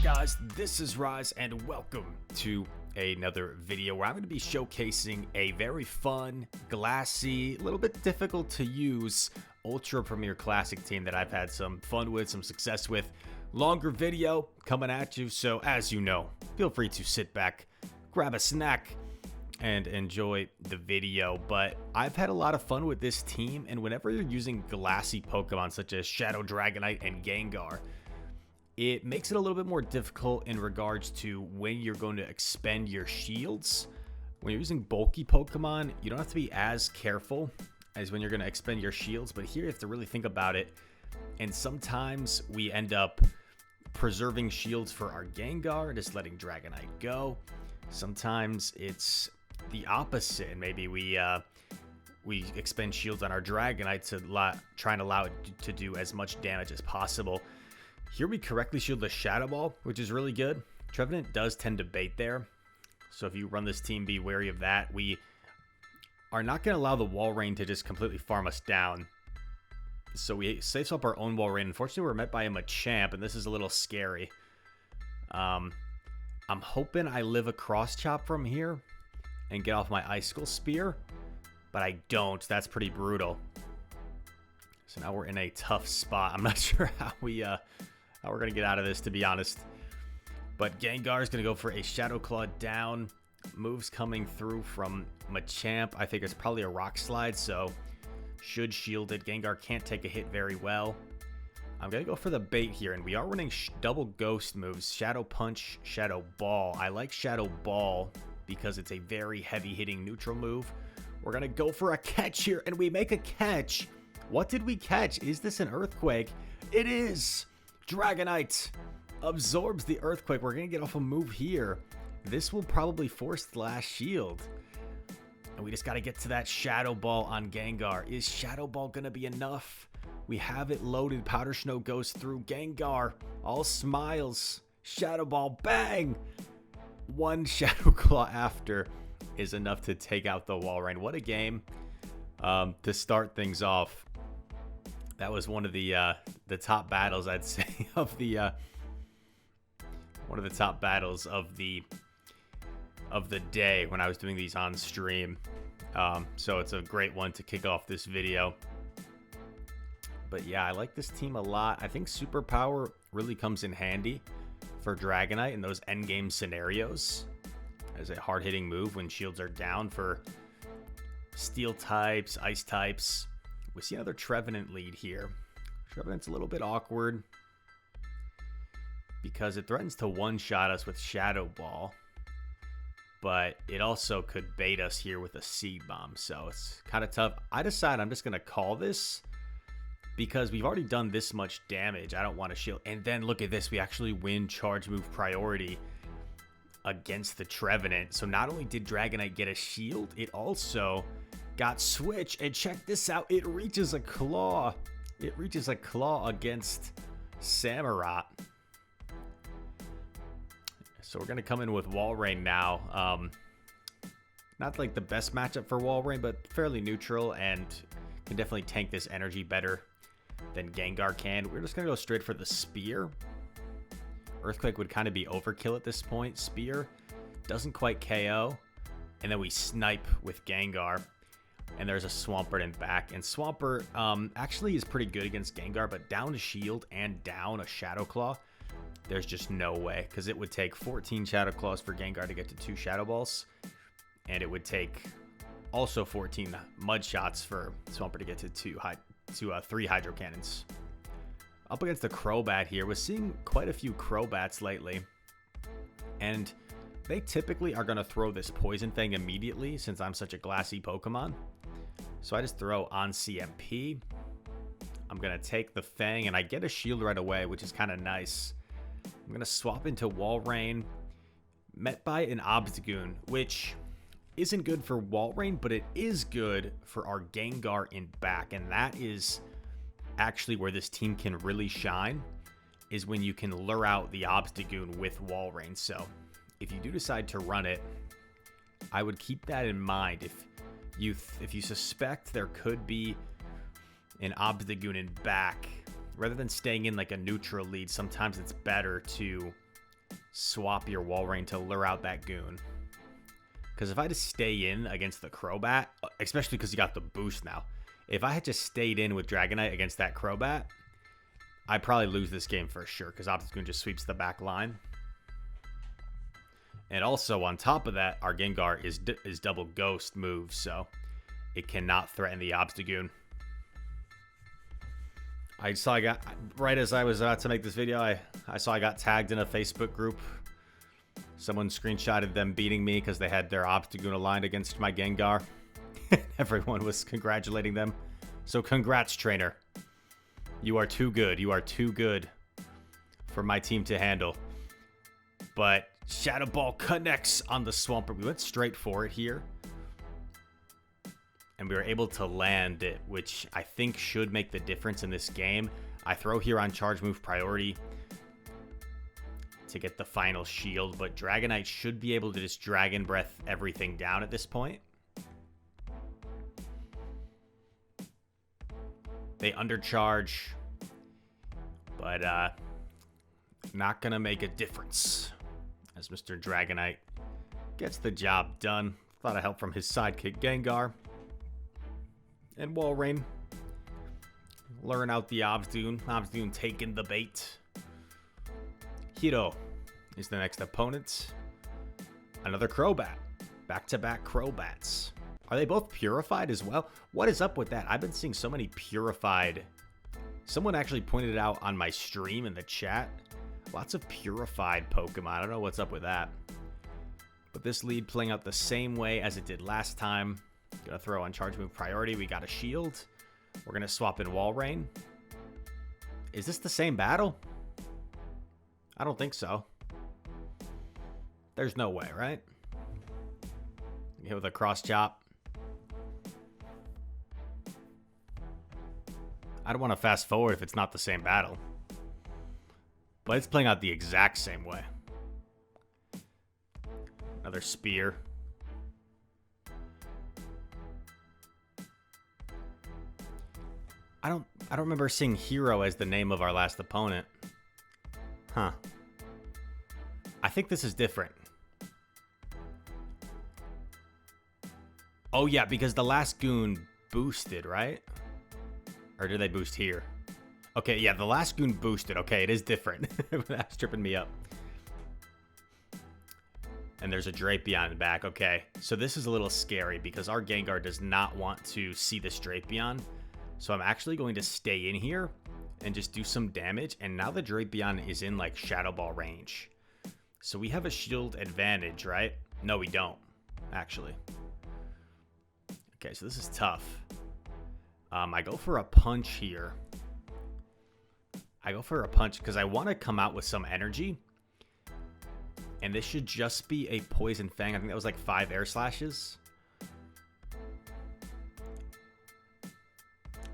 guys? This is Rise and welcome to another video where I'm going to be showcasing a very fun, glassy, a little bit difficult to use Ultra Premier Classic team that I've had some fun with, some success with. Longer video coming at you, so as you know, feel free to sit back, grab a snack, and enjoy the video. But I've had a lot of fun with this team, and whenever you're using glassy Pokemon such as Shadow Dragonite and Gengar, it makes it a little bit more difficult in regards to when you're going to expend your shields. When you're using bulky Pokemon, you don't have to be as careful as when you're going to expend your shields, but here you have to really think about it. And sometimes we end up preserving shields for our Gengar and just letting Dragonite go. Sometimes it's the opposite, and maybe we expend shields on our Dragonite to try and allow it to do as much damage as possible. Here we correctly shield the Shadow Ball, which is really good. Trevenant does tend to bait there, so if you run this team, be wary of that. We are not going to allow the Walrein to just completely farm us down, so we safe swap our own Walrein. Unfortunately, we're met by a Machamp, and this is a little scary. I'm hoping I live a Cross Chop from here and get off my Icicle Spear, but I don't. That's pretty brutal. So now we're in a tough spot. I'm not sure how we're going to get out of this, to be honest. But Gengar is going to go for a Shadow Claw down. Moves coming through from Machamp. I think it's probably a Rock Slide, so should shield it. Gengar can't take a hit very well. I'm going to go for the bait here, and we are running double ghost moves. Shadow Punch, Shadow Ball. I like Shadow Ball because it's a very heavy-hitting neutral move. We're going to go for a catch here, and we make a catch. What did we catch? Is this an Earthquake? It is! Dragonite absorbs the Earthquake. We're going to get off a move here. This will probably force the last shield. And we just got to get to that Shadow Ball on Gengar. Is Shadow Ball going to be enough? We have it loaded. Powder Snow goes through. Gengar, all smiles. Shadow Ball, bang! One Shadow Claw after is enough to take out the Walrein. What a game to start things off. That was one of the top battles, I'd say, of the one of the top battles of the day when I was doing these on stream. So it's a great one to kick off this video. But yeah, I like this team a lot. I think Superpower really comes in handy for Dragonite in those endgame scenarios as a hard-hitting move when shields are down for Steel types, Ice types. We see another Trevenant lead here. Trevenant's a little bit awkward because it threatens to one-shot us with Shadow Ball, but it also could bait us here with a Seed Bomb, so it's kind of tough. I decide I'm just going to call this because we've already done this much damage. I don't want to shield. And then look at this. We actually win Charge Move priority against the Trevenant. So not only did Dragonite get a shield, it also got switch, and check this out. It reaches a claw. It reaches a claw against Samurott. So we're going to come in with Walrein now. Not like the best matchup for Walrein, but fairly neutral and can definitely tank this energy better than Gengar can. We're just going to go straight for the Spear. Earthquake would kind of be overkill at this point. Spear doesn't quite KO. And then we snipe with Gengar. And there's a Swampert in back. And Swampert actually is pretty good against Gengar, but down a shield and down a Shadow Claw, there's just no way. Because it would take 14 Shadow Claws for Gengar to get to 2 Shadow Balls. And it would take also 14 Mud Shots for Swampert to get to 3 Hydro Cannons. Up against the Crobat here. We're seeing quite a few Crobats lately. And they typically are going to throw this Poison Fang immediately since I'm such a glassy Pokemon. So I just throw on CMP. I'm going to take the Fang and I get a shield right away, which is kind of nice. I'm going to swap into Walrein. Met by an Obstagoon, which isn't good for Walrein, but it is good for our Gengar in back. And that is actually where this team can really shine, is when you can lure out the Obstagoon with Walrein. So if you do decide to run it, I would keep that in mind. If you suspect there could be an Obstagoon in back, rather than staying in like a neutral lead, sometimes it's better to swap your Walrein to lure out that goon. Because if I just stay in against the Crobat, especially because you got the boost now, if I had just stayed in with Dragonite against that Crobat, I'd probably lose this game for sure, because Obstagoon just sweeps the back line. And also, on top of that, our Gengar is double Ghost move, so it cannot threaten the Obstagoon. Right as I was about to make this video, I saw I got tagged in a Facebook group. Someone screenshotted them beating me because they had their Obstagoon aligned against my Gengar. Everyone was congratulating them. So congrats, trainer. You are too good. You are too good for my team to handle. But Shadow Ball connects on the Swampert. We went straight for it here. And we were able to land it, which I think should make the difference in this game. I throw here on charge move priority to get the final shield, but Dragonite should be able to just Dragon Breath everything down at this point. They undercharge, but not gonna make a difference as Mr. Dragonite gets the job done. A lot of help from his sidekick Gengar. And Walrein luring out the Obstagoon. Obstagoon taking the bait. Hiro is the next opponent. Another Crobat. Back-to-back Crobats. Are they both purified as well? What is up with that? I've been seeing so many purified. Someone actually pointed it out on my stream in the chat. Lots of purified Pokemon. I don't know what's up with that. But this lead playing out the same way as it did last time. Gonna throw on charge move priority. We got a shield. We're gonna swap in Walrein. Is this the same battle? I don't think so. There's no way, right? Hit with a cross chop. I don't want to fast forward if it's not the same battle. But it's playing out the exact same way. Another spear. I don't remember seeing Hero as the name of our last opponent. Huh. I think this is different. Oh yeah, because the last goon boosted, right? Or did they boost here? Okay, yeah, the last goon boosted. Okay, it is different. That's tripping me up. And there's a Drapion back. Okay, so this is a little scary because our Gengar does not want to see this Drapion. So I'm actually going to stay in here and just do some damage. And now the Drapion is in like Shadow Ball range. So we have a shield advantage, right? No, we don't, actually. Okay, so this is tough. I go for a punch here. I go for a punch because I want to come out with some energy. And this should just be a Poison Fang. I think that was like 5 air slashes.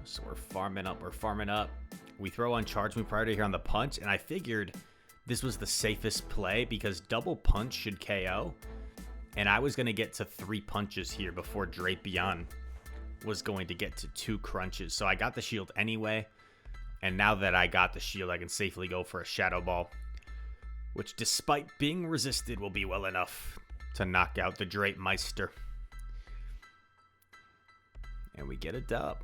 So we're farming up. We're farming up. We throw on charge move priority here on the punch. And I figured this was the safest play because double punch should KO. And I was going to get to 3 punches here before Drapion was going to get to 2 crunches. So I got the shield anyway. And now that I got the shield, I can safely go for a Shadow Ball. Which, despite being resisted, will be well enough to knock out the Drapemeister. And we get a dub.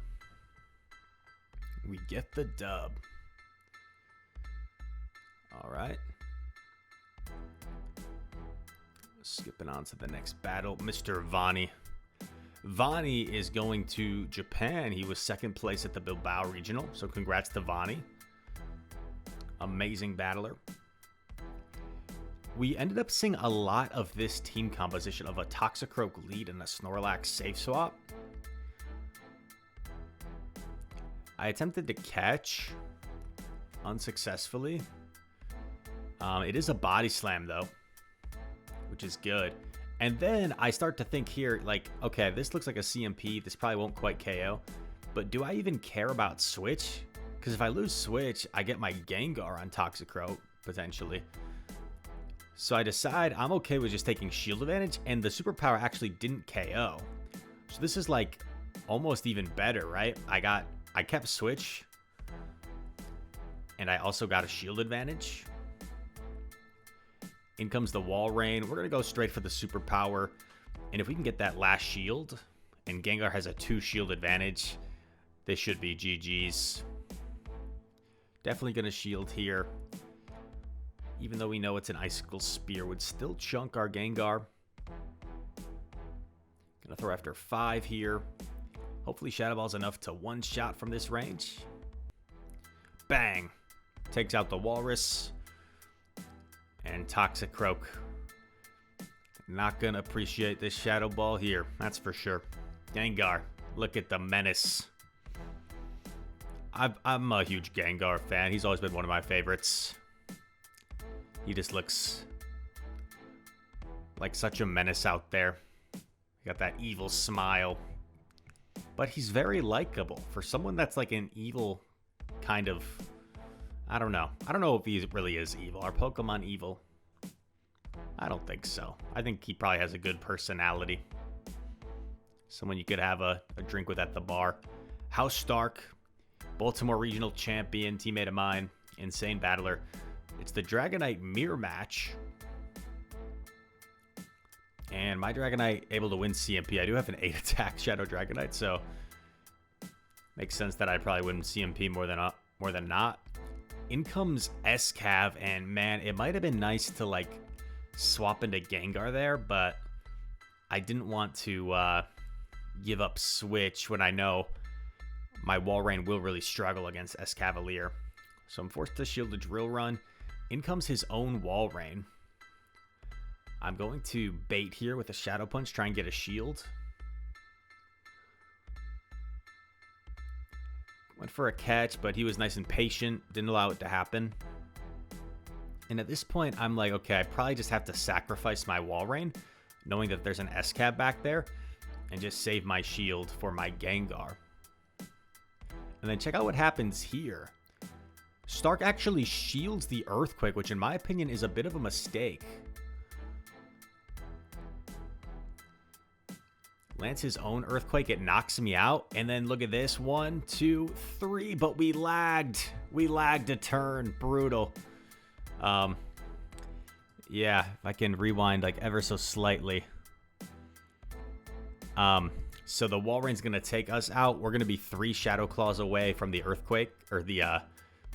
We get the dub. Alright. Skipping on to the next battle. Mr. Vani. Vani is going to Japan. He was 2nd place at the Bilbao Regional. So congrats to Vani. Amazing battler. We ended up seeing a lot of this team composition of a Toxicroak lead and a Snorlax safe swap. I attempted to catch unsuccessfully. It is a body slam though, which is good. And then I start to think here, like, okay, this looks like a CMP. This probably won't quite KO. But do I even care about Switch? Because if I lose Switch, I get my Gengar on Toxicroak, potentially. So I decide I'm okay with just taking shield advantage. And the superpower actually didn't KO. So this is like almost even better, right? I kept Switch. And I also got a shield advantage. In comes the Walrein. We're going to go straight for the superpower. And if we can get that last shield, and Gengar has a 2 shield advantage, this should be GG's. Definitely going to shield here. Even though we know it's an Icicle Spear, would still chunk our Gengar. Going to throw after 5 here. Hopefully Shadow Ball's enough to one-shot from this range. Bang! Takes out the Walrus. And Toxicroak. Not going to appreciate this Shadow Ball here, that's for sure. Gengar, look at the menace. I'm a huge Gengar fan. He's always been one of my favorites. He just looks like such a menace out there. Got that evil smile. But he's very likable. For someone that's like an evil kind of... I don't know. I don't know if he really is evil. Are Pokemon evil? I don't think so. I think he probably has a good personality. Someone you could have a drink with at the bar. House Stark, Baltimore Regional Champion, teammate of mine, insane battler. It's the Dragonite mirror match. And my Dragonite able to win CMP. I do have an 8 attack Shadow Dragonite, so makes sense that I probably win CMP more than not. In comes Escav, and man, it might have been nice to like swap into Gengar there, but I didn't want to give up Switch when I know my Walrein will really struggle against Escavalier. So I'm forced to shield the Drill Run. In comes his own Walrein. I'm going to bait here with a Shadow Punch, try and get a shield. Went for a catch, but he was nice and patient. Didn't allow it to happen. And at this point, I'm like, okay, I probably just have to sacrifice my Walrein, knowing that there's an Escab back there, and just save my shield for my Gengar. And then check out what happens here. Stark actually shields the Earthquake, which in my opinion is a bit of a mistake. Lands his own Earthquake, it knocks me out. And then look at this, 1, 2, 3, but we lagged. We lagged a turn, brutal. Yeah, if I can rewind like ever so slightly. So the Walrein's gonna take us out. We're gonna be 3 Shadow Claws away from the Earthquake, or the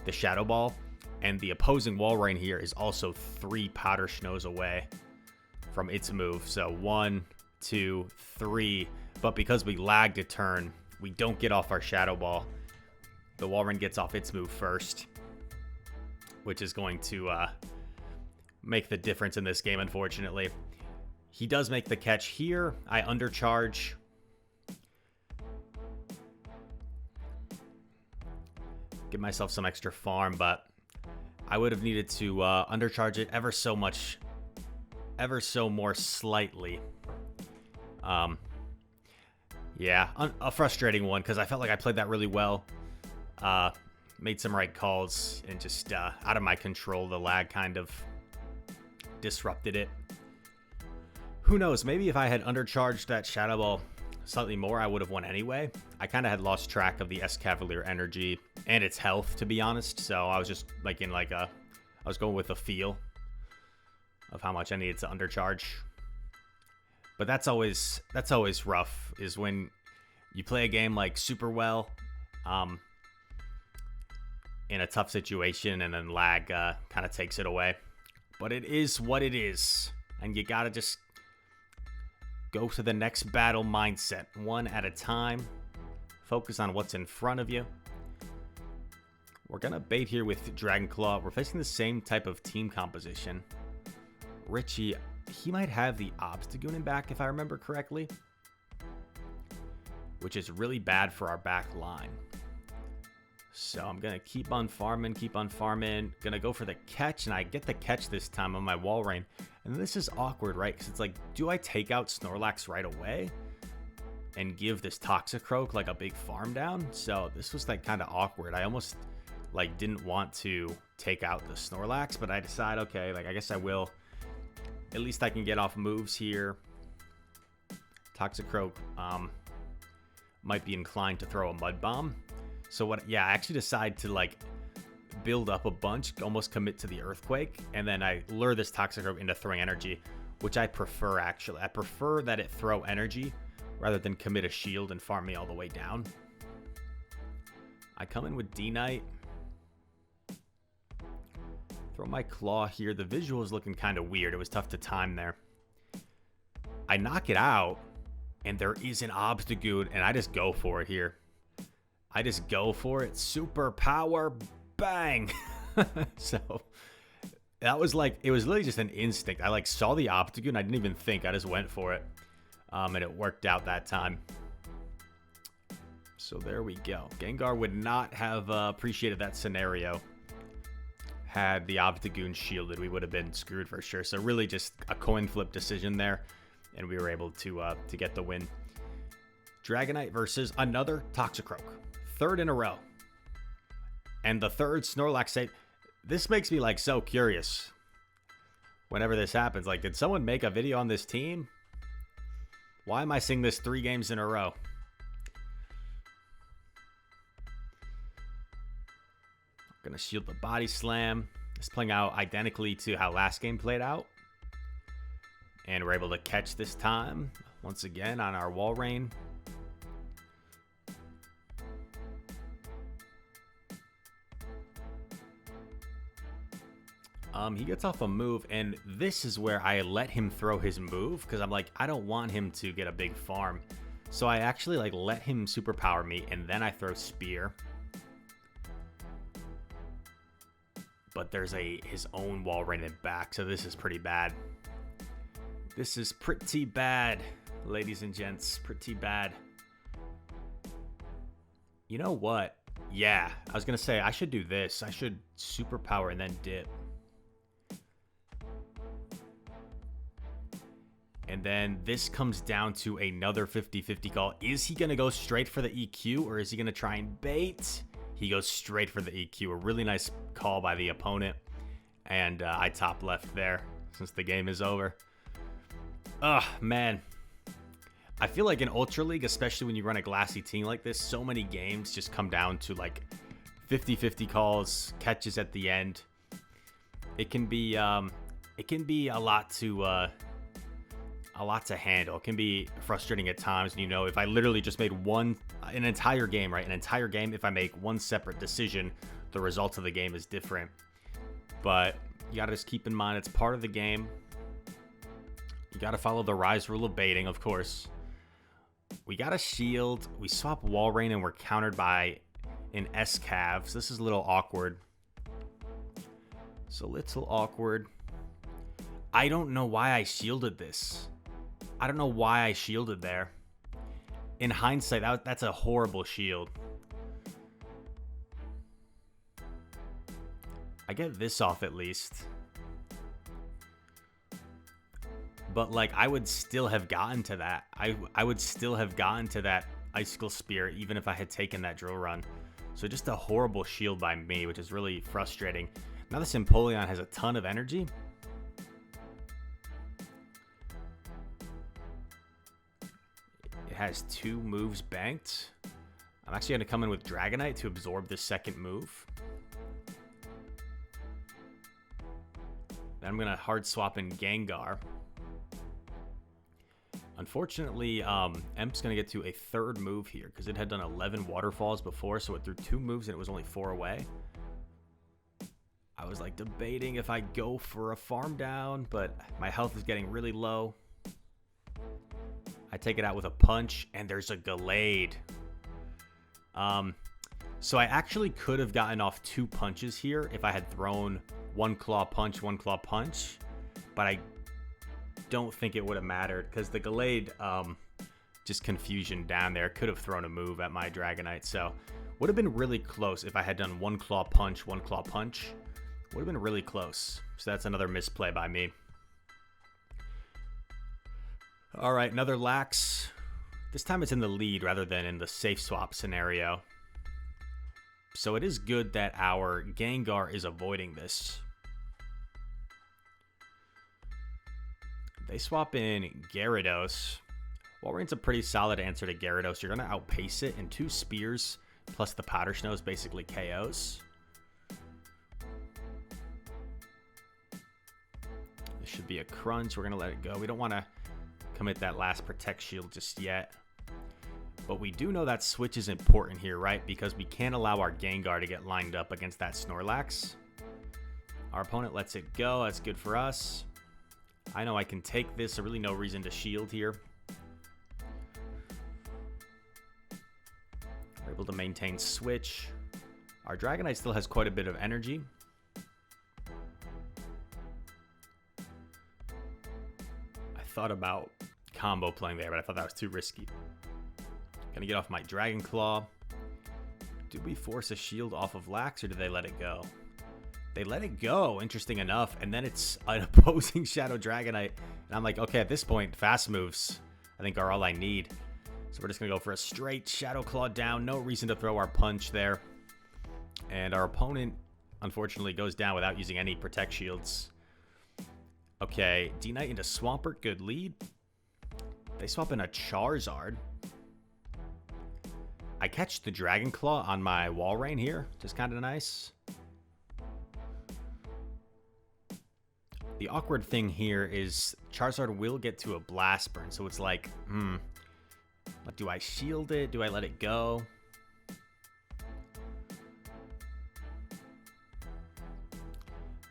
Shadow Ball. And the opposing Walrein here is also 3 Powder Snows away from its move. So 1, 2, 3. But because we lagged a turn, we don't get off our Shadow Ball. The Walrein gets off its move first, which is going to make the difference in this game, unfortunately. He does make the catch here. I undercharge. Give myself some extra farm, but I would have needed to undercharge it ever so much, ever so more slightly. Yeah, a frustrating one because I felt like I played that really well. Made some right calls, and just out of my control, the lag kind of disrupted it. Who knows, maybe if I had undercharged that Shadow Ball slightly more, I would have won anyway. I kind of had lost track of the Escavalier energy and its health, to be honest, so I was just like I was going with a feel of how much I needed to undercharge. But that's always rough, is when you play a game like super well in a tough situation, and then lag kind of takes it away. But it is what it is, and you gotta just go to the next battle mindset, one at a time. Focus on what's in front of you. We're gonna bait here with Dragon Claw. We're facing the same type of team composition. Richie, he might have the Obstagoon in back, if I remember correctly, which is really bad for our back line. So I'm going to keep on farming. Going to go for the catch, and I get the catch this time on my Walrein. And this is awkward, right? Because it's like, do I take out Snorlax right away and give this Toxicroak like a big farm down? So this was like kind of awkward. I almost like didn't want to take out the Snorlax, but I decide, okay, like I guess I will. At least I can get off moves here. Toxicroak might be inclined to throw a Mud Bomb. So what? Yeah, I actually decide to like build up a bunch, almost commit to the Earthquake, and then I lure this Toxicroak into throwing energy, which I prefer, actually. I prefer that it throw energy rather than commit a shield and farm me all the way down. I come in with D-Knight. Throw my Claw here. The visual is looking kind of weird. It was tough to time there. I knock it out, and there is an Obstagoon, and I just go for it here. I just go for it. Super power. Bang. So that was like, it was literally just an instinct. I like saw the Obstagoon. I didn't even think. I just went for it. And it worked out that time. So there we go. Gengar would not have appreciated that scenario had the Obstagoon shielded. We would have been screwed for sure. So really just a coin flip decision there. And we were able to get the win. Dragonite versus another Toxicroak. Third in a row. And the third Snorlax save. This makes me like so curious. Whenever this happens. Like, did someone make a video on this team? Why am I seeing this 3 games in a row? Gonna shield the Body Slam. It's playing out identically to how last game played out. And we're able to catch this time. Once again on our Walrein. He gets off a move, and this is where I let him throw his move, because I'm like, I don't want him to get a big farm. So I actually like let him superpower me, and then I throw Spear. But there's his own Walrein in back, so this is pretty bad. This is pretty bad, ladies and gents. Pretty bad. You know what? Yeah, I was going to say, I should do this. I should superpower and then dip. And then this comes down to another 50-50 call. Is he going to go straight for the EQ, or is he going to try and bait? He goes straight for the EQ. A really nice call by the opponent. And I top left there since the game is over. Ugh, man. I feel like in Ultra League, especially when you run a glassy team like this, so many games just come down to like 50-50 calls, catches at the end. It can be a lot to handle. It can be frustrating at times. You know, if I literally just made an entire game, right? An entire game, if I make one separate decision, the result of the game is different. But you gotta just keep in mind, it's part of the game. You gotta follow the Rise rule of baiting, of course. We got a shield. We swap Walrein and we're countered by an Escav. So this is a little awkward. I don't know why I shielded this. I don't know why I shielded there. In hindsight, that's a horrible shield. I get this off at least. But like, I would still have gotten to that. I would still have gotten to that Icicle Spear even if I had taken that Drill Run. So just a horrible shield by me, which is really frustrating. Now this Empoleon has a ton of energy. It has 2 moves banked. I'm actually going to come in with Dragonite to absorb this second move. Then I'm going to hard swap in Gengar. Unfortunately, Emp's going to get to a 3rd move here because it had done 11 waterfalls before, so it threw 2 moves and it was only 4 away. I was like debating if I go for a farm down, but my health is getting really low. I take it out with a punch, and there's a Gallade. So I actually could have gotten off 2 punches here if I had thrown 1 claw punch, 1 claw punch, but I don't think it would have mattered because the Gallade, just confusion down there, could have thrown a move at my Dragonite. So would have been really close if I had done 1 claw punch, 1 claw punch. Would have been really close. So that's another misplay by me. All right, another Lax. This time it's in the lead rather than in the safe swap scenario. So it is good that our Gengar is avoiding this. They swap in Gyarados. Walrein's a pretty solid answer to Gyarados. You're going to outpace it, and 2 Spears plus the Powder Snow is basically KOs. should be a crunch. We're going to let it go. We don't want to commit that last Protect Shield just yet. But we do know that switch is important here, right? Because we can't allow our Gengar to get lined up against that Snorlax. Our opponent lets it go. That's good for us. I know I can take this, so really no reason to shield here. We're able to maintain switch. Our Dragonite still has quite a bit of energy. I thought about combo playing there, but I thought that was too risky. Gonna get off my Dragon Claw. Did we force a shield off of Lax, or did they let it go? They let it go, interesting enough, and then it's an opposing Shadow Dragonite. And I'm like, okay, at this point, fast moves, I think, are all I need. So we're just gonna go for a straight Shadow Claw down. No reason to throw our punch there. And our opponent, unfortunately, goes down without using any Protect Shields. Okay, D-Knight into Swampert, good lead. They swap in a Charizard. I catch the Dragon Claw on my Walrein here, just kind of nice. The awkward thing here is Charizard will get to a Blast Burn, so it's like, do I shield it? Do I let it go?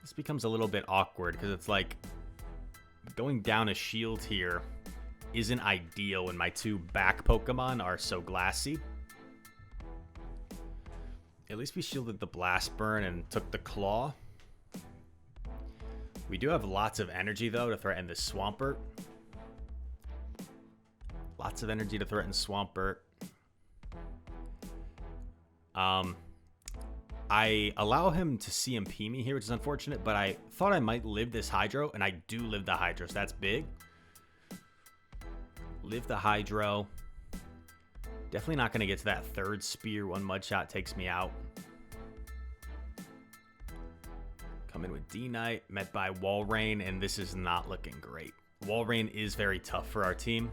This becomes a little bit awkward because it's like going down a shield here isn't ideal when my two back Pokemon are so glassy. At least we shielded the Blast Burn and took the Claw. We do have lots of energy, though, to threaten this Swampert. Lots of energy to threaten Swampert. I allow him to CMP me here, which is unfortunate, but I thought I might live this Hydro, and I do live the Hydro, so that's big. Live the Hydro. Definitely not going to get to that third Spear. One Mud Shot takes me out. Come in with D-Knight, met by Walrein, and this is not looking great. Walrein is very tough for our team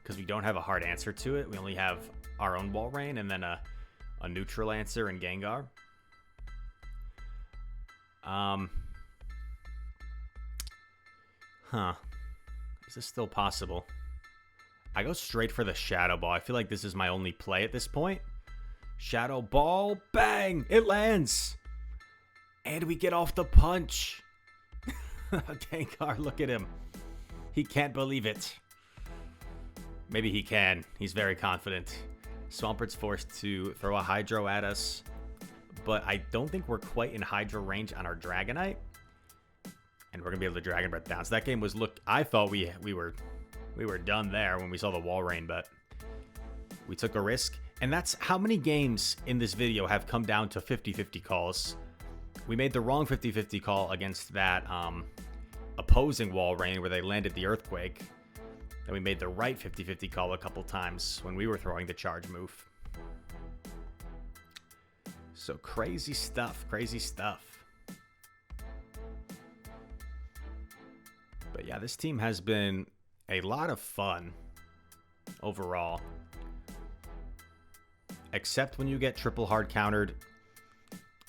because we don't have a hard answer to it. We only have our own Walrein and then a neutral answer in Gengar. Is this still possible? I go straight for the Shadow Ball. I feel like this is my only play at this point. Shadow Ball, bang! It lands! And we get off the punch. Gengar, look at him. He can't believe it. Maybe he can. He's very confident. Swampert's forced to throw a Hydro at us. But I don't think we're quite in Hydro range on our Dragonite. And we're going to be able to Dragon Breath down. So that game was, I thought we were done there when we saw the Walrein, but we took a risk. And that's how many games in this video have come down to 50-50 calls. We made the wrong 50-50 call against that opposing Walrein where they landed the Earthquake. And we made the right 50-50 call a couple times when we were throwing the charge move. So crazy stuff, crazy stuff. But yeah, this team has been a lot of fun overall. Except when you get triple hard countered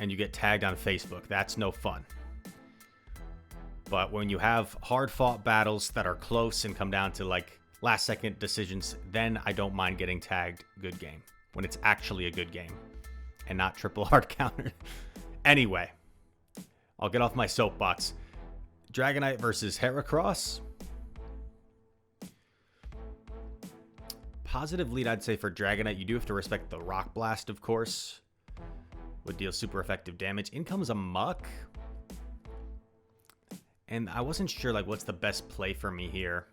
and you get tagged on Facebook. That's no fun. But when you have hard fought battles that are close and come down to like last second decisions, then I don't mind getting tagged good game. When it's actually a good game and not triple hard countered. Anyway, I'll get off my soapbox. Dragonite versus Heracross. Positive lead, I'd say, for Dragonite. You do have to respect the Rock Blast, of course. Would deal super effective damage. In comes a Muck. And I wasn't sure, like, what's the best play for me here.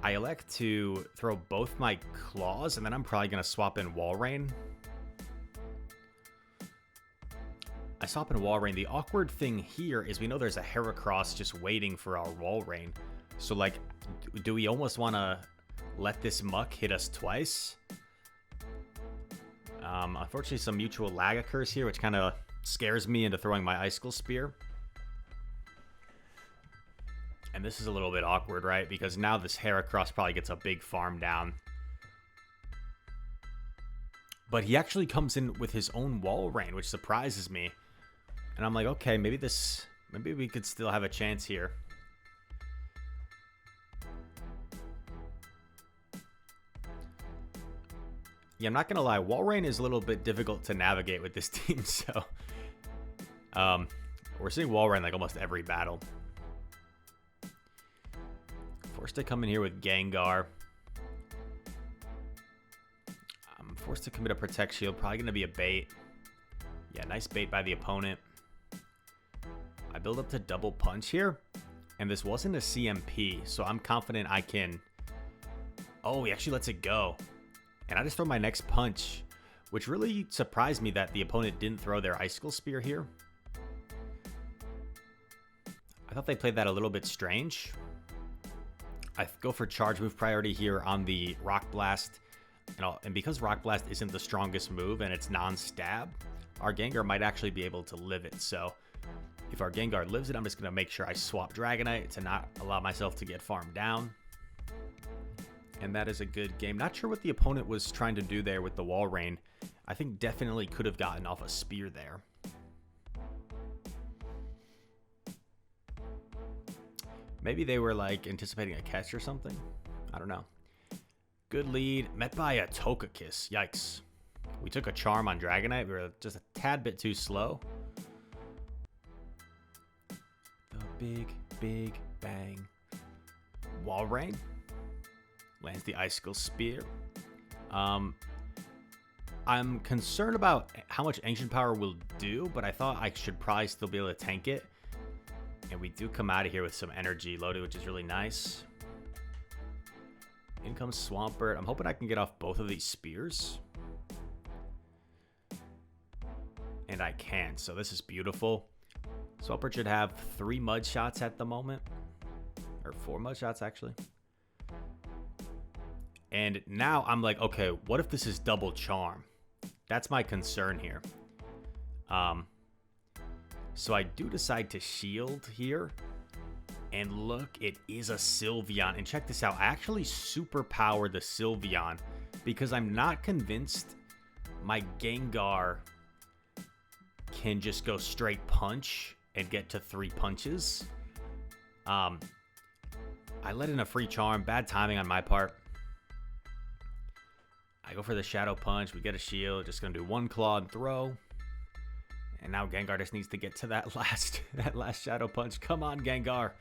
I elect to throw both my Claws, and then I'm probably going to swap in Walrein. I swap in Walrein. The awkward thing here is we know there's a Heracross just waiting for our Walrein. So, like, do we almost want to let this Muck hit us twice? Unfortunately, some mutual lag occurs here, which kind of scares me into throwing my Icicle Spear. And this is a little bit awkward, right? Because now this Heracross probably gets a big farm down. But he actually comes in with his own Walrein, which surprises me. And I'm like, okay, maybe this Maybe we could still have a chance here. Yeah, I'm not going to lie. Walrein is a little bit difficult to navigate with this team, so... we're seeing Walrein like almost every battle. Forced to come in here with Gengar. I'm forced to commit a Protect Shield. Probably going to be a bait. Yeah, nice bait by the opponent. I build up to double punch here. And this wasn't a CMP, so I'm confident I can... Oh, he actually lets it go. And I just throw my next punch, which really surprised me that the opponent didn't throw their Icicle Spear here. I thought they played that a little bit strange. I go for charge move priority here on the Rock Blast. And because Rock Blast isn't the strongest move and it's non-stab, our Gengar might actually be able to live it. So if our Gengar lives it, I'm just going to make sure I swap Dragonite to not allow myself to get farmed down. And that is a good game. Not sure what the opponent was trying to do there with the Walrein. I think definitely could have gotten off a spear there. Maybe they were like anticipating a catch or something. I don't know. Good lead. Met by a Togekiss. Yikes. We took a charm on Dragonite. We were just a tad bit too slow. The big bang. Walrein. Lands the Icicle Spear. I'm concerned about how much Ancient Power will do, but I thought I should probably still be able to tank it. And we do come out of here with some energy loaded, which is really nice. In comes Swampert. I'm hoping I can get off both of these spears. And I can, so this is beautiful. Swampert should have 3 mud shots at the moment. Or 4 mud shots, actually. And now I'm like, okay, what if this is double charm? That's my concern here. So I do decide to shield here. And look, it is a Sylveon. And check this out. I actually superpower the Sylveon because I'm not convinced my Gengar can just go straight punch and get to 3 punches. I let in a free charm. Bad timing on my part. I go for the Shadow Punch. We get a shield. Just going to do 1 claw and throw. And now Gengar just needs to get to that last Shadow Punch. Come on, Gengar.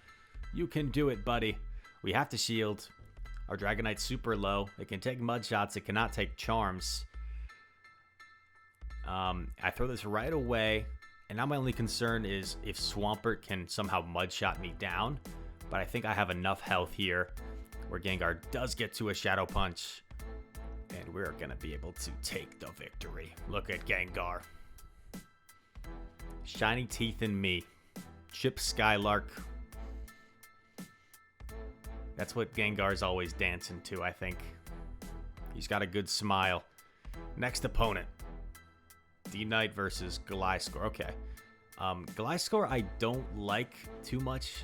You can do it, buddy. We have to shield. Our Dragonite's super low. It can take mud shots. It cannot take charms. I throw this right away. And now my only concern is if Swampert can somehow mud shot me down. But I think I have enough health here where Gengar does get to a Shadow Punch. And we're going to be able to take the victory. Look at Gengar. Shiny teeth in me. Chip Skylark. That's what Gengar's always dancing to, I think. He's got a good smile. Next opponent. D-Knight versus Gliscor. Okay. Gliscor I don't like too much.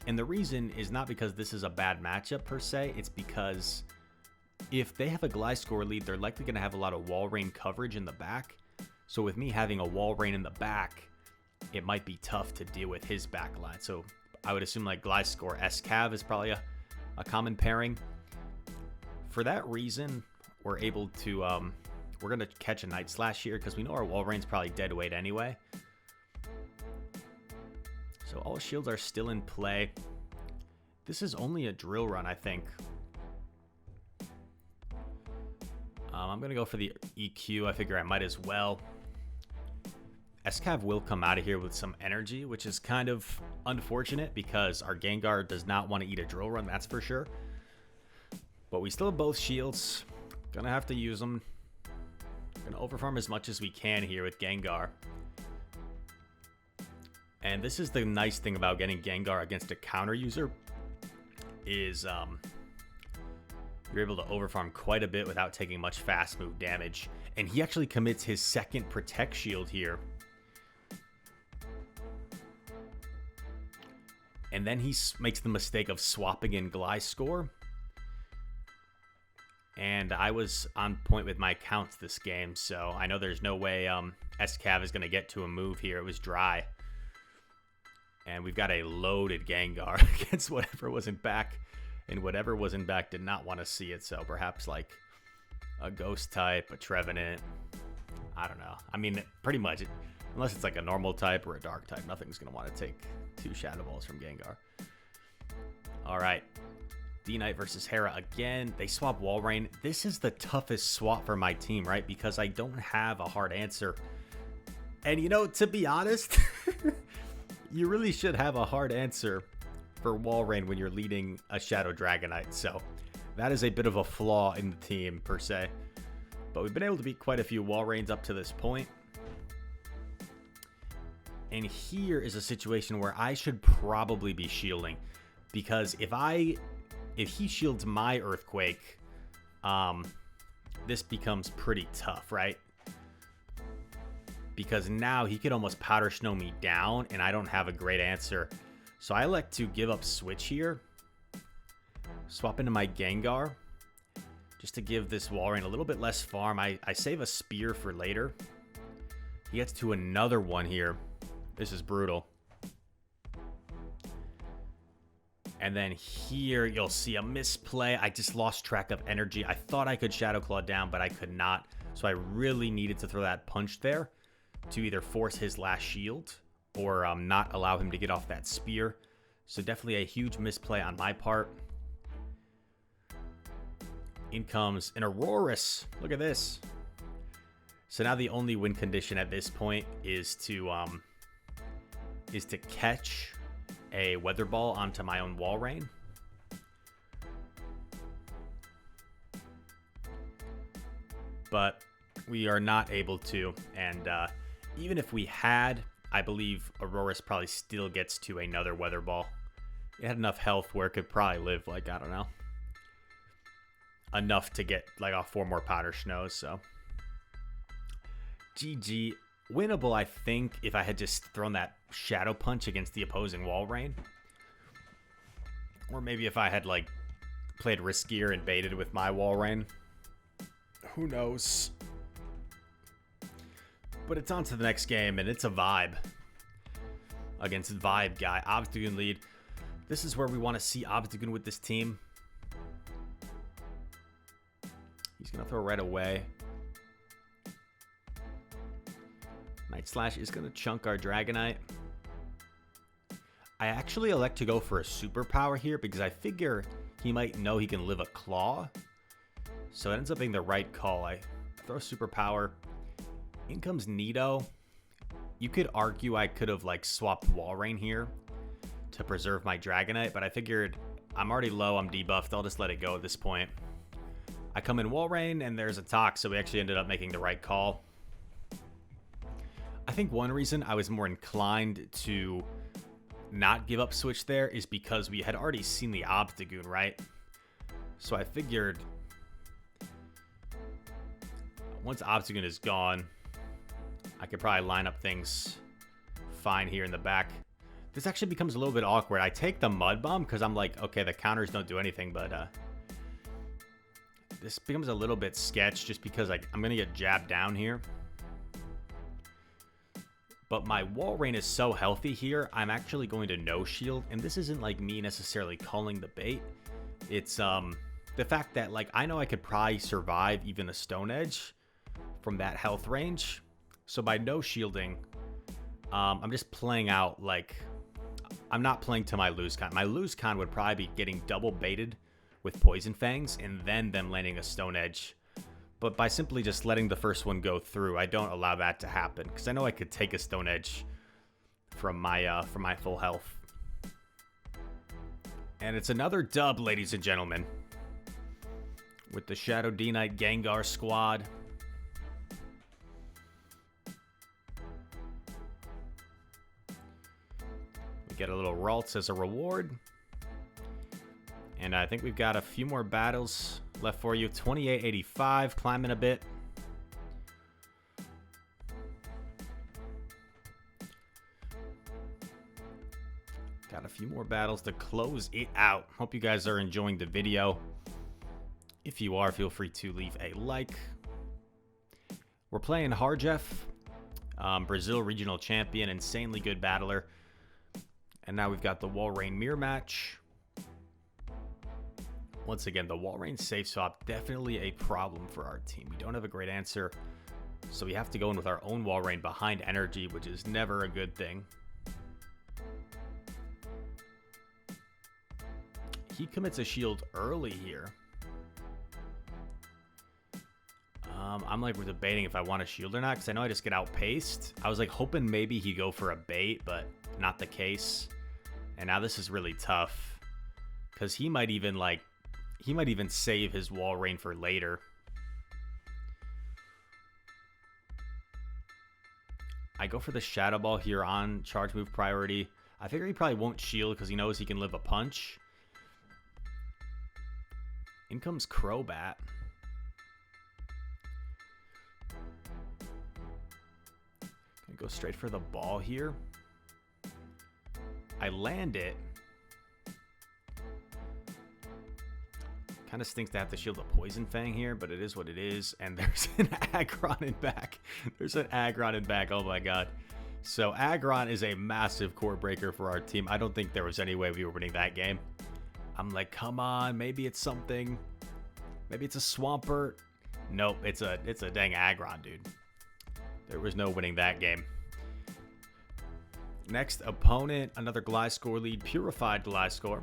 And the reason is not because this is a bad matchup per se. It's because if they have a Gliscor lead, they're likely going to have a lot of Walrein coverage in the back. So with me having a Walrein in the back, it might be tough to deal with his back line. So I would assume like Gliscor Escav is probably a common pairing. For that reason, we're able to, we're going to catch a Night Slash here because we know our Walrein's probably dead weight anyway. So all shields are still in play. This is only a drill run, I think. I'm going to go for the EQ. I figure I might as well. Escav will come out of here with some energy, which is kind of unfortunate because our Gengar does not want to eat a drill run, that's for sure. But we still have both shields. Gonna have to use them. Gonna overfarm as much as we can here with Gengar. And this is the nice thing about getting Gengar against a counter user is you're able to overfarm quite a bit without taking much fast move damage. And he actually commits his second Protect Shield here. And then he makes the mistake of swapping in Gliscor. And I was on point with my counts this game, so I know there's no way Escav is going to get to a move here. It was dry. And we've got a loaded Gengar against whatever wasn't back. And whatever wasn't back did not want to see it. So perhaps like a Ghost type, a Trevenant. I don't know. I mean, pretty much, unless it's like a normal type or a dark type, nothing's going to want to take 2 Shadow Balls from Gengar. All right. D-Knight versus Hera again. They swap Walrein. This is the toughest swap for my team, right? Because I don't have a hard answer. And, you know, to be honest, you really should have a hard answer for Walrein when you're leading a Shadow Dragonite. So that is a bit of a flaw in the team, per se. But we've been able to beat quite a few Walreins up to this point. And here is a situation where I should probably be shielding. Because if he shields my Earthquake, this becomes pretty tough, right? Because now he could almost Powder Snow me down, and I don't have a great answer. So I elect to give up Switch here. Swap into my Gengar. Just to give this Walrein a little bit less farm. I save a Spear for later. He gets to another one here. This is brutal. And then here you'll see a misplay. I just lost track of energy. I thought I could Shadow Claw down, but I could not. So I really needed to throw that punch there to either force his last shield or not allow him to get off that spear. So definitely a huge misplay on my part. In comes an Aurorus. Look at this. So now the only win condition at this point is to catch a Weather Ball onto my own Walrein. But we are not able to, and even if we had, I believe Aurorus probably still gets to another Weather Ball. It had enough health where it could probably live, like, I don't know, enough to get like 4 more Powder Snows. So GG. Winnable, I think, if I had just thrown that Shadow Punch against the opposing Walrein. Or maybe if I had, like, played riskier and baited with my Walrein. Who knows? But it's on to the next game, and it's a Vibe. Against Vibe guy. Obstagoon lead. This is where we want to see Obstagoon with this team. He's going to throw right away. Night Slash is going to chunk our Dragonite. I actually elect to go for a superpower here because I figure he might know he can live a Claw. So it ends up being the right call. I throw superpower. In comes Nido. You could argue I could have like swapped Walrein here to preserve my Dragonite, but I figured I'm already low, I'm debuffed, I'll just let it go at this point. I come in Walrein and there's a Tox, so we actually ended up making the right call. I think one reason I was more inclined to not give up Switch there is because we had already seen the Obstagoon, right? So I figured once Obstagoon is gone, I could probably line up things fine here in the back. This actually becomes a little bit awkward. I take the Mud Bomb because I'm like, okay, the counters don't do anything, but this becomes a little bit sketch just because I'm going to get jabbed down here. But my Walrein is so healthy here, I'm actually going to no shield. And this isn't like me necessarily calling the bait. It's the fact that like I know I could probably survive even a Stone Edge from that health range. So by no shielding, I'm just playing out like I'm not playing to my lose con. My lose con would probably be getting double baited with Poison Fangs and then them landing a Stone Edge. But by simply just letting the first one go through, I don't allow that to happen because I know I could take a Stone Edge from my full health. And it's another dub, ladies and gentlemen, with the Shadow D-Knight Gengar squad. We get a little Ralts as a reward. And I think we've got a few more battles left for you. 2885, climbing a bit. Got a few more battles to close it out. Hope you guys are enjoying the video. If you are, feel free to leave a like. We're playing Harjeff, Brazil regional champion, insanely good battler. And now we've got the Walrein mirror match. Once again, the Walrein safe swap, definitely a problem for our team. We don't have a great answer, so we have to go in with our own Walrein behind energy, which is never a good thing. He commits a shield early here. I'm like, we're debating if I want a shield or not, because I know I just get outpaced. I was like hoping maybe he'd go for a bait, but not the case. And now this is really tough, because he might even save his Walrein for later. I go for the Shadow Ball here on charge move priority. I figure he probably won't shield because he knows he can live a punch. In comes Crobat. Gonna go straight for the ball here. I land it. Kind of stinks to have to shield a Poison Fang here, but it is what it is. And there's an Agron in back. There's an Agron in back. Oh my god. So Agron is a massive core breaker for our team. I don't think there was any way we were winning that game. I'm like, come on, maybe it's something. Maybe it's a Swampert. Nope, it's a dang Agron, dude. There was no winning that game. Next opponent, another Gliscor lead, Purified Gliscor.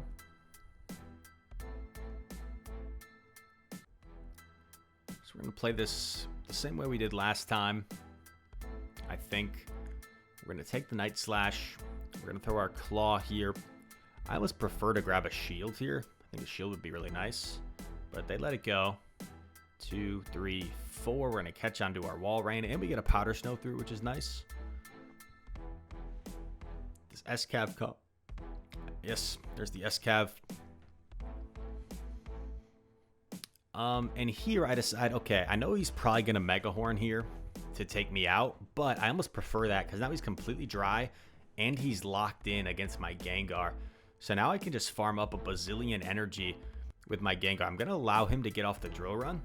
So we're going to play this the same way we did last time. I think we're going to take the Night Slash. We're going to throw our Claw here. I almost prefer to grab a shield here. I think a shield would be really nice. But they let it go. 2, 3, 4. We're going to catch onto our Walrein. And we get a Powder Snow through, which is nice. This Escav Cup. Yes, there's the Escav. And here I decide, okay, I know he's probably going to Mega Horn here to take me out. But I almost prefer that because now he's completely dry. And he's locked in against my Gengar. So now I can just farm up a bazillion energy with my Gengar. I'm going to allow him to get off the drill run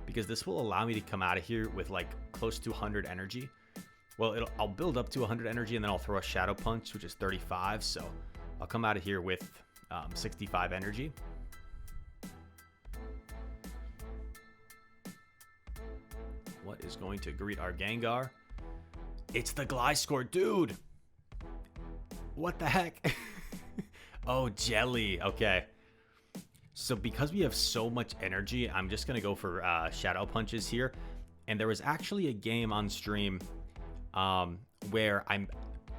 because this will allow me to come out of here with like close to 100 energy. Well, I'll build up to 100 energy and then I'll throw a Shadow Punch, which is 35. So I'll come out of here with 65 energy. What is going to greet our Gengar? It's the Gliscor, dude. What the heck? Oh, Jelly. Okay. So because we have so much energy, I'm just going to go for Shadow Punches here. And there was actually a game on stream where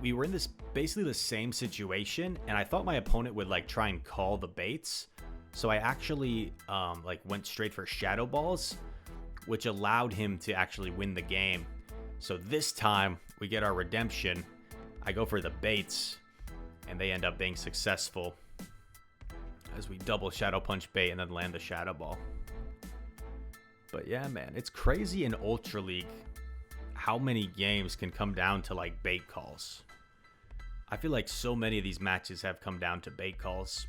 we were in this basically the same situation. And I thought my opponent would like try and call the baits. So I actually like went straight for Shadow Balls, which allowed him to actually win the game. So this time we get our redemption. I go for the baits and they end up being successful as we double Shadow Punch bait and then land the Shadow Ball. But yeah, man, it's crazy in Ultra League how many games can come down to like bait calls. I feel like so many of these matches have come down to bait calls.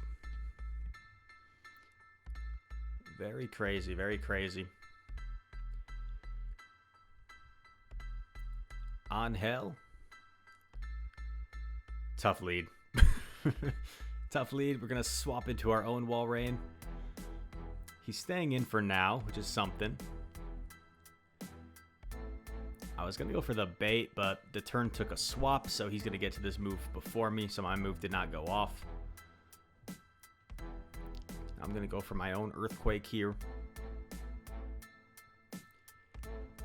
Very crazy, very crazy. Angel. Tough lead. Tough lead. We're going to swap into our own Walrein. He's staying in for now, which is something. I was going to go for the bait, but the turn took a swap, so he's going to get to this move before me, so my move did not go off. I'm going to go for my own Earthquake here.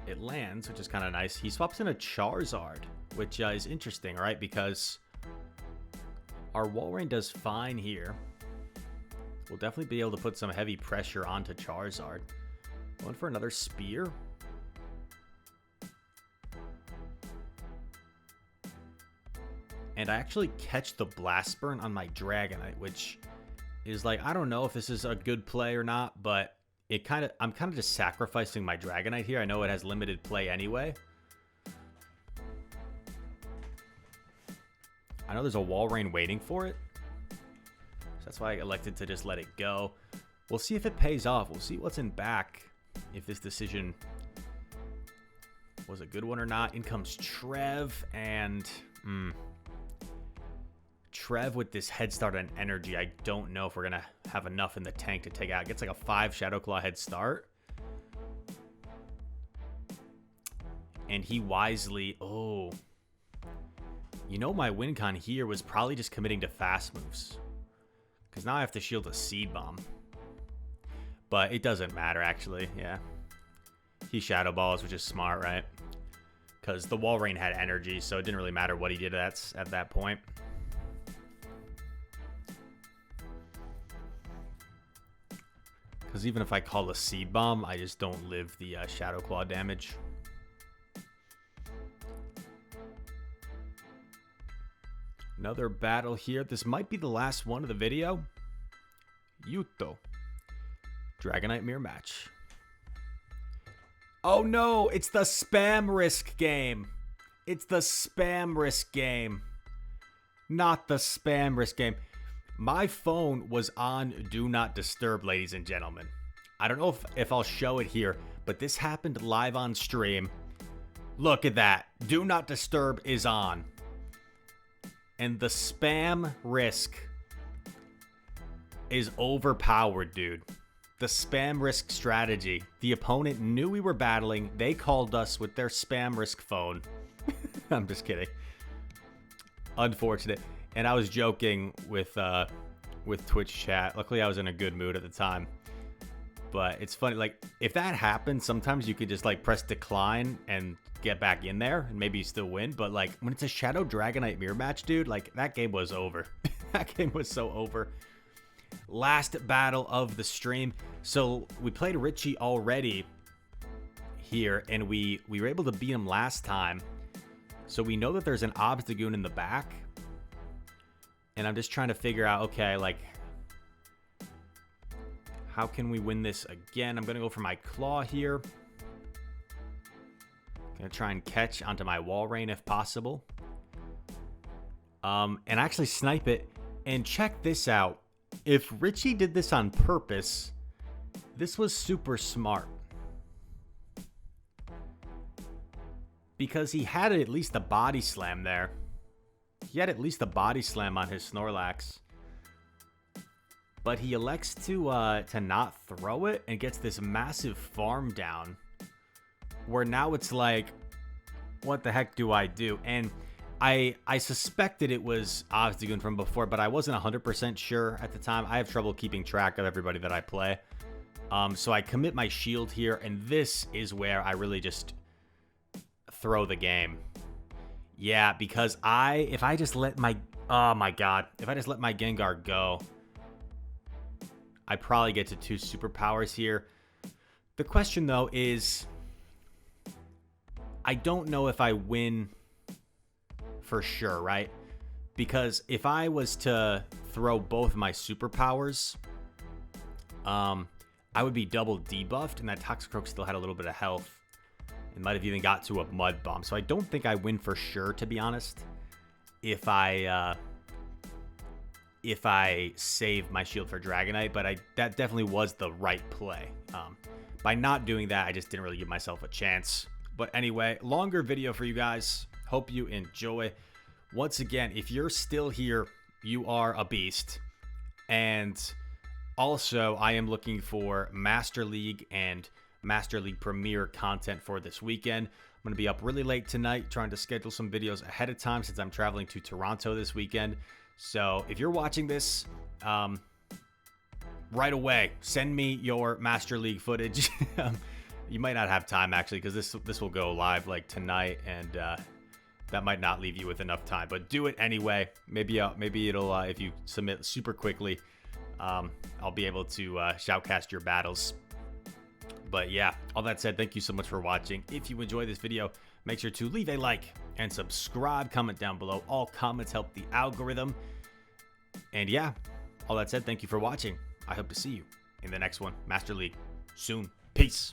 It lands, which is kind of nice. He swaps in a Charizard, which is interesting, right? Because our Walrein does fine here. We'll definitely be able to put some heavy pressure onto Charizard. Going for another Spear. And I actually catch the Blast Burn on my Dragonite, which is like, I don't know if this is a good play or not, but I'm kind of just sacrificing my Dragonite here. I know it has limited play anyway. I know there's a Walrein waiting for it. So that's why I elected to just let it go. We'll see if it pays off. We'll see what's in back. If this decision was a good one or not. In comes Trev and... Trev with this head start on energy. I don't know if we're going to have enough in the tank to take out. It gets like a 5 Shadow Claw head start. And he wisely... Oh. You know, my win con here was probably just committing to fast moves. Because now I have to shield a Seed Bomb. But it doesn't matter, actually. Yeah. He Shadow Balls, which is smart, right? Because the Walrein had energy, so it didn't really matter what he did at that point. Because even if I call a Seed Bomb, I just don't live the Shadow Claw damage. Another battle here. This might be the last one of the video. Yuto. Dragonite mirror match. Oh no, it's the spam risk game. It's the spam risk game. Not the spam risk game. My phone was on Do Not Disturb, ladies and gentlemen. I don't know if I'll show it here, but this happened live on stream. Look at that. Do Not Disturb is on. And the spam risk is overpowered, dude. The spam risk strategy. The opponent knew we were battling. They called us with their spam risk phone. I'm just kidding. Unfortunate. And I was joking with Twitch chat. Luckily, I was in a good mood at the time. But it's funny, like, if that happens, sometimes you could just, like, press decline and get back in there, and maybe you still win. But, like, when it's a Shadow Dragonite mirror match, dude, like, that game was over. That game was so over. Last battle of the stream. So, we played Richie already here, and we were able to beat him last time. So, we know that there's an Obstagoon in the back. And I'm just trying to figure out, okay, like, how can we win this again? I'm going to go for my Claw here. Going to try and catch onto my Walrein if possible. And actually snipe it. And check this out. If Richie did this on purpose, this was super smart. Because he had at least a Body Slam there. He had at least a Body Slam on his Snorlax. But he elects to not throw it and gets this massive farm down. Where now it's like, what the heck do I do? And I suspected it was Obstagoon from before, but I wasn't 100% sure at the time. I have trouble keeping track of everybody that I play. So I commit my shield here, and this is where I really just throw the game. Yeah, because if I just let my, oh my god, if I just let my Gengar go, I probably get to 2 superpowers here. The question, though, is I don't know if I win for sure, right? Because if I was to throw both my superpowers, I would be double debuffed, and that Toxicroak still had a little bit of health. It might have even got to a Mud Bomb. So I don't think I win for sure, to be honest, if I save my shield for Dragonite, but that definitely was the right play. By not doing that, I just didn't really give myself a chance. But anyway, longer video for you guys. Hope you enjoy. Once again, if you're still here, you are a beast. And also, I am looking for Master League and Master League Premier content for this weekend. I'm going to be up really late tonight trying to schedule some videos ahead of time since I'm traveling to Toronto this weekend. So if you're watching this, right away, send me your Master League footage. You might not have time, actually, because this will go live like tonight, and that might not leave you with enough time. But do it anyway. Maybe it'll, if you submit super quickly, I'll be able to shoutcast your battles. But yeah, all that said, thank you so much for watching. If you enjoyed this video, make sure to leave a like and subscribe. Comment down below. All comments help the algorithm. And yeah, all that said, thank you for watching. I hope to see you in the next one. Master League soon. Peace.